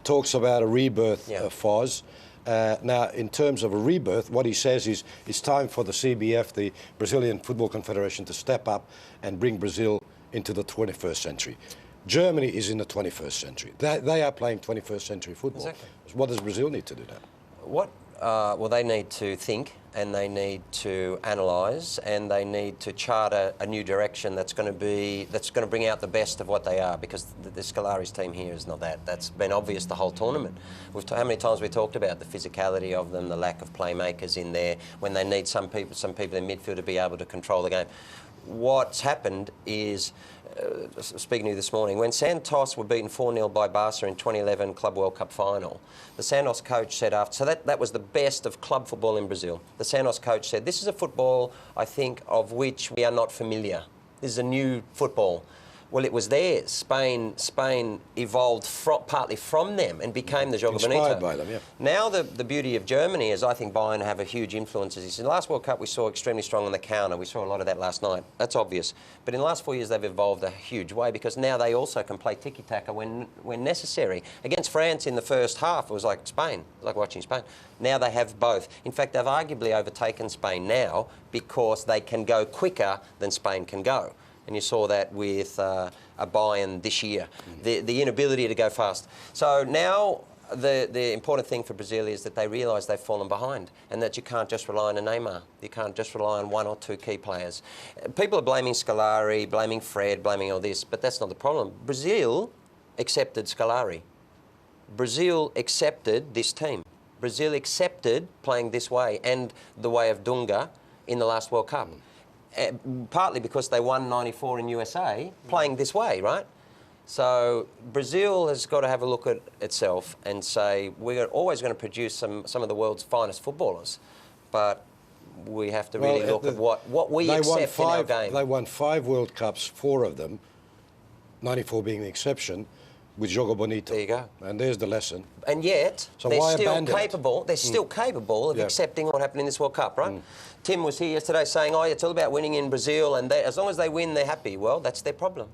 talks about a rebirth, Yeah. Foz. Now, in terms of a rebirth, what he says is it's time for the CBF, the Brazilian Football Confederation, to step up and bring Brazil into the 21st century. Germany is in the 21st century. They are playing 21st century football. Exactly. What does Brazil need to do now? Well, they need to think, and they need to analyse, and they need to chart a new direction that's going to bring out the best of what they are. Because the Scolari's team here is not that. That's been obvious the whole tournament. How many times we talked about the physicality of them, the lack of playmakers in there when they need some people in midfield to be able to control the game. What's happened is, speaking to you this morning, when Santos were beaten 4-0 by Barca in 2011 Club World Cup final, the Santos coach said after, so that was the best of club football in Brazil. The Santos coach said, this is a football, I think, of which we are not familiar. This is a new football. Well, it was theirs. Spain evolved partly from them and became the Joga Bonito. Inspired by them, yeah. Now the beauty of Germany is I think Bayern have a huge influence. In the last World Cup we saw extremely strong on the counter. We saw a lot of that last night. That's obvious. But in the last 4 years they've evolved a huge way because now they also can play tiki-taka when necessary. Against France in the first half it was like Spain. It was like watching Spain. Now they have both. In fact, they've arguably overtaken Spain now because they can go quicker than Spain can go. And you saw that with a Bayern this year, the inability to go fast. So now the important thing for Brazil is that they realise they've fallen behind and that you can't just rely on a Neymar. You can't just rely on one or two key players. People are blaming Scolari, blaming Fred, blaming all this, but that's not the problem. Brazil accepted Scolari. Brazil accepted this team. Brazil accepted playing this way and the way of Dunga in the last World Cup. Partly because they won '94 in USA, playing this way, right? So Brazil has got to have a look at itself and say, we're always going to produce some of the world's finest footballers, but we have to really look at what we accept in our game. They won 5 World Cups, 4 of them, '94 being the exception, with Joga Bonito. There you go. And there's the lesson. And yet, so they're still capable. They're still capable of accepting what happened in this World Cup, right? Tim was here yesterday saying, oh, it's all about winning in Brazil, and as long as they win, they're happy. Well, that's their problem.